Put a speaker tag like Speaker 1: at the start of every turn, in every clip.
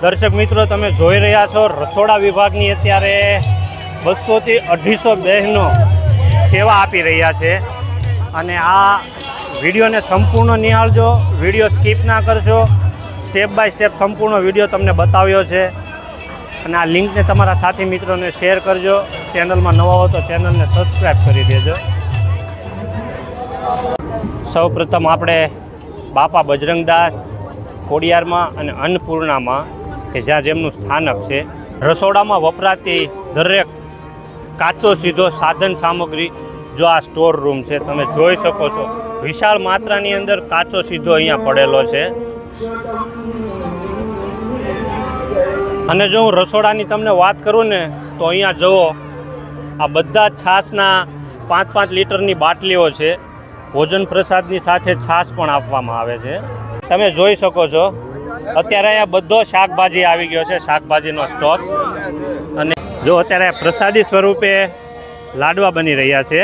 Speaker 1: દર્શક મિત્રો, તમે જોઈ રહ્યા છો રસોડા વિભાગની અત્યારે 200 થી 250 બહેનો સેવા આપી રહ્યા છે. અને આ વિડીયોને સંપૂર્ણ નિહાળજો, વિડીયો સ્કીપ ના કરશો. સ્ટેપ બાય સ્ટેપ સંપૂર્ણ વિડીયો તમને બતાવ્યો છે. અને આ લિંકને તમારા સાથી મિત્રોને શેર કરજો. ચેનલમાં નવા હો તો ચેનલને સબસ્ક્રાઈબ કરી દેજો. સૌ પ્રથમ આપણે બાપા બજરંગદાસ ખોડિયારમાં અને અન્નપૂર્ણામાં કે જ્યાં જેમનું સ્થાનક છે, રસોડામાં વપરાતી દરેક કાચો સીધો સાધન સામગ્રી, જો આ સ્ટોર રૂમ છે, તમે જોઈ શકો છો વિશાળ માત્રાની અંદર કાચો સીધો અહીંયા પડેલો છે. અને જો હું રસોડાની તમને વાત કરું ને તો અહીંયા જુઓ, આ બધા જ છાશના 5-5 લીટરની બાટલીઓ છે. ભોજન પ્રસાદની સાથે છાશ પણ આપવામાં આવે છે. તમે જોઈ શકો છો અત્યારે અહીંયા બધો શાકભાજી આવી ગયો છે, શાકભાજીનો સ્ટોક. અને જો અત્યારે પ્રસાદી સ્વરૂપે લાડવા બની રહ્યા છે.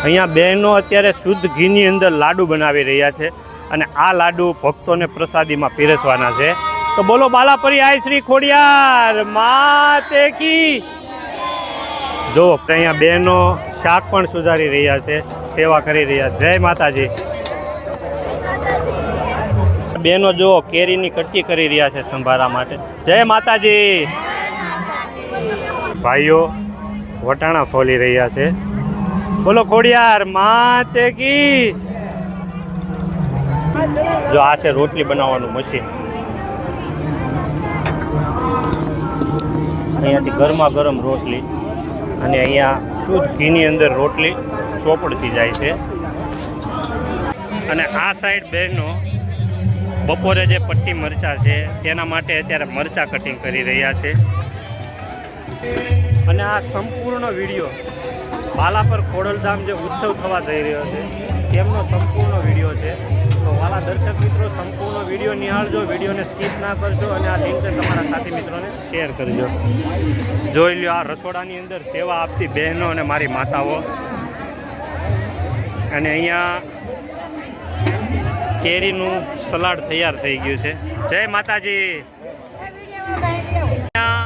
Speaker 1: અહીંયા બહેનો અત્યારે શુદ્ધ ઘીની અંદર લાડુ બનાવી રહ્યા છે. અને આ લાડુ ભક્તોને પ્રસાદીમાં પીરસવાના છે. તો બોલો બાલાપરી આઈ શ્રી ખોડિયાર માતે કી. જો અહીંયા બહેનો શાક પણ સુધારી રહ્યા છે, સેવા કરી રહ્યા છે. જય માતાજી. બહેનો જો કેરીની કટકી કરી રહ્યા છે સંભારા માટે. જય માતાજી. ભાઈઓ વટાણા ફોલી રહ્યા છે. બોલો ખોડિયાર માતે કી. જો આ છે રોટલી બનાવવાનું મશીન. અહીંયાથી ગરમા ગરમ રોટલી, અને અહીંયા શુદ્ધ ઘીની અંદર રોટલી ચોપડતી જાય છે. અને આ સાઈડ બહેનો બપોરે જે પટ્ટી મરચાં છે તેના માટે અત્યારે મરચાં કટિંગ કરી રહ્યા છે. અને આ સંપૂર્ણ વિડીયો બાલાપર ખોડલધામ જે ઉત્સવ થવા જઈ રહ્યો છે તેમનો સંપૂર્ણ વિડીયો છે. તો વાલા દર્શક મિત્રો, સંપૂર્ણ વિડીયો નિહાળજો, વિડીયોને સ્કીપ ના કરશો. અને આ લિંકને તમારા સાથી મિત્રોને શેર કરજો. જોઈ લો આ રસોડાની અંદર સેવા આપતી બહેનો અને મારી માતાઓ. અને અહીંયા કેરીનું સલાડ તૈયાર થઈ ગયું છે. જય માતાજી. અહીંયા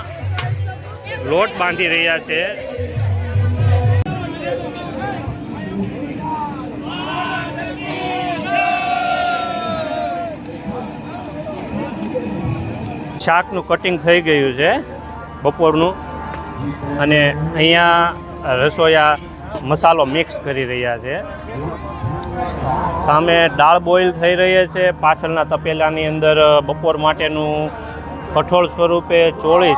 Speaker 1: લોટ બાંધી રહ્યા છે. શાકનું કટિંગ થઈ ગયું છે બપોરનું. અને અહીંયા રસોઈયા મસાલો મિક્સ કરી રહ્યા છે. સામે દાળ બોઇલ થઈ રહી છે. પાછળના તપેલાની અંદર બપોર માટેનું કઠોળ સ્વરૂપે ચોળી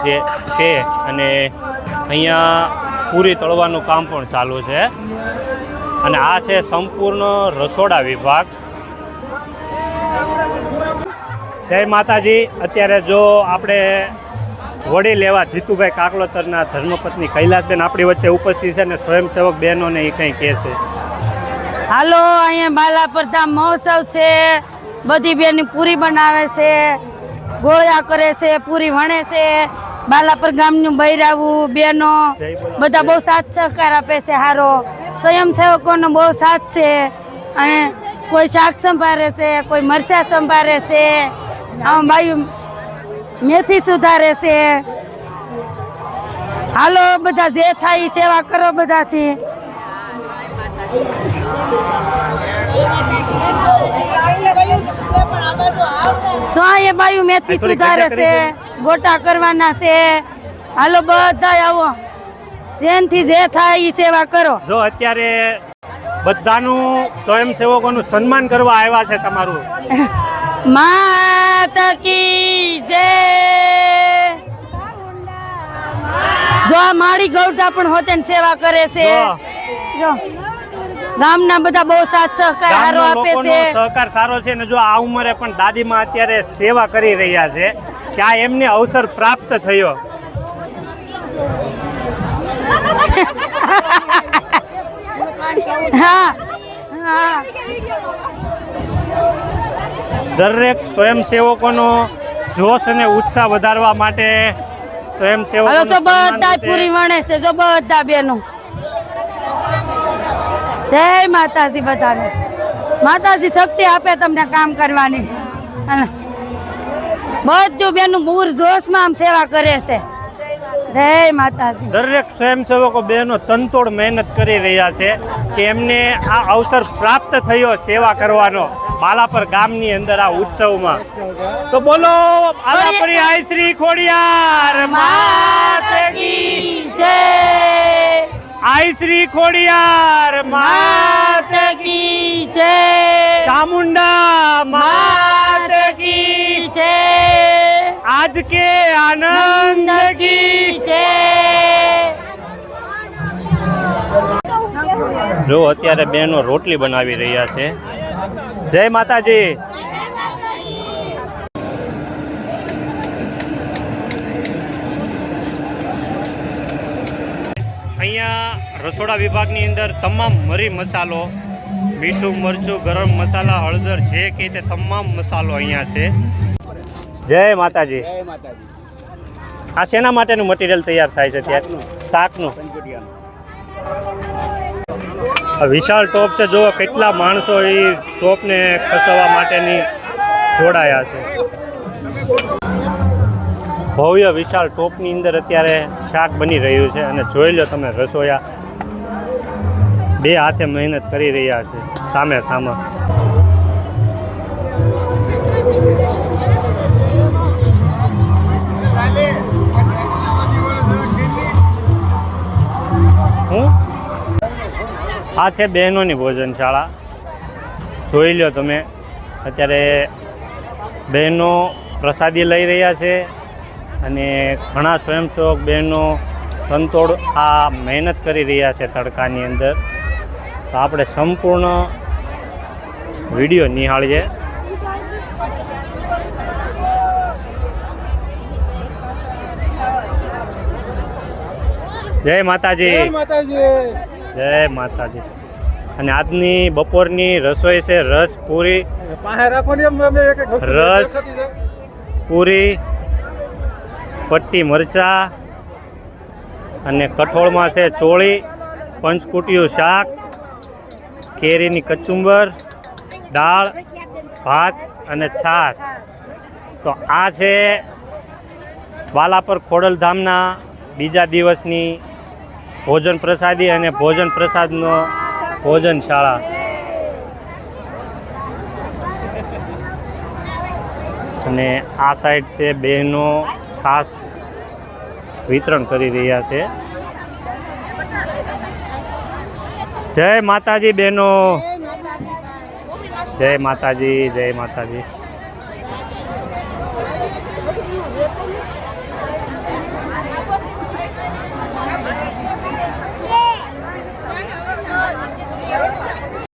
Speaker 1: છે. અને અહીંયા પૂરી તળવાનું કામ પણ ચાલુ છે. અને આ છે સંપૂર્ણ રસોડા વિભાગ. જય માતાજી. અત્યારે જો આપણે વડી લેવા જીતુભાઈ કાકલોતરના ધર્મપત્ની કૈલાસબેન આપણી વચ્ચે ઉપસ્થિત છે. અને સ્વયંસેવક બહેનોને એ કંઈ કહે છે.
Speaker 2: હાલો, અહીંયા બાલાપર ધામ મહોત્સવ છે. બધી બેન પૂરી બનાવે છે, ગોળિયા કરે છે, પૂરી વણે છે. બાલાપર ગામનું બૈરાવું બહેનો બધા બહુ સાથ સહકાર આપે છે. સારો સ્વયંસેવકોનો બહુ સાથ છે. અને કોઈ શાક સંભાળે છે, કોઈ મરચાં સંભાળે છે, આમ ભાઈ મેથી સુધારે છે. હાલો બધા જે થાય સેવા કરો બધાથી. સ્વાય બાયું મેથી સુધારે છે, ગોટા કરવાના છે. હાલો બધા આવો, જેનથી જે થાય એ સેવા કરો.
Speaker 1: જો અત્યારે બધાનું સ્વયંસેવકોનું સન્માન કરવા આવ્યા છે તમારું.
Speaker 2: માતા કી જય. જો આ માળી ગૌડા પણ હોતે સેવા કરે છે. જો ગામના બધા બહુ સાથ સહકાર સારો આપે છે.
Speaker 1: સહકાર સારો છે. ને જો આ ઉંમરે પણ દાદીમાં અત્યારે સેવા કરી રહ્યા છે, ત્યાં એમને અવસર પ્રાપ્ત થયો.
Speaker 2: હા હા.
Speaker 1: દરેક સ્વયંસેવકોનો જોશ અને ઉત્સાહ વધારવા માટે સ્વયંસેવકો
Speaker 2: બધા પૂરી વણે છે. જો બધા બેનો જય માતાજી બધાને. માતાજી શક્તિ આપે તમને કામ કરવાની. અને બધું બેનું પૂર જોશમાં આમ સેવા કરે છે. જય માતાજી.
Speaker 1: દરેક સ્વયંસેવકો બહેનો તનતોડ મહેનત કરી રહ્યા છે કે એમને આ અવસર પ્રાપ્ત થયો સેવા કરવાનો બાલાપર ગામની અંદર આ ઉત્સવમાં. તો બોલો આલાપરી આઈ શ્રી ખોડિયાર માત કી
Speaker 2: જય.
Speaker 1: આઈ શ્રી ખોડિયાર માત
Speaker 2: કી જય.
Speaker 1: ચામુંડા માત કી
Speaker 2: જય.
Speaker 1: આજ કે આનંદ કી
Speaker 2: જય.
Speaker 1: જો અત્યારે બહેનો રોટલી બનાવી રહ્યા છે. જય માતાજી. અહીંયા રસોડા વિભાગની અંદર તમામ મરી મસાલો, મીઠું મરચું, ગરમ મસાલા, હળદર જે કે તે તમામ મસાલો અહીંયા છે. જય માતાજી. આ શેના માટેનું મટીરિયલ તૈયાર થાય છે ત્યાં? શાકનું. આ વિશાળ ટોપ છે. જો કેટલા માણસો એ ટોપને ખસવા માટેની જોડાયા છે. ભવ્ય વિશાળ ટોપની અંદર અત્યારે શાક બની રહ્યું છે અને જોઈ લો તમે રસોયા બે હાથે મહેનત કરી રહ્યા છે સામે સામે. આ છે બહેનોની ભોજનશાળા. જોઈ લો તમે અત્યારે બહેનો પ્રસાદી લઈ રહ્યા છે અને ઘણા સ્વયંસેવક બહેનો તનતોડ આ મહેનત કરી રહ્યા છે તડકાની અંદર. તો આપણે સંપૂર્ણ વિડીયો નિહાળીએ. જય માતાજી. જય માતાજી. અને આજની બપોરની રસોઈ છે રસ પૂરી, રસ પૂરી, પટ્ટી મરચા અને કઠોળમાં છે ચોળી, પંચકુટિયું શાક, કેરીની કચુંબર, દાળ, ભાત અને છાશ. તો આ છે બાલાપર ખોડલધામના બીજા દિવસની ભોજન પ્રસાદી અને ભોજન પ્રસાદનો ભોજનશાળા. અને આ સાઈડ છે બહેનો છાશ વિતરણ કરી રહ્યા છે. જય માતાજી બહેનો. જય માતાજી. જય માતાજી.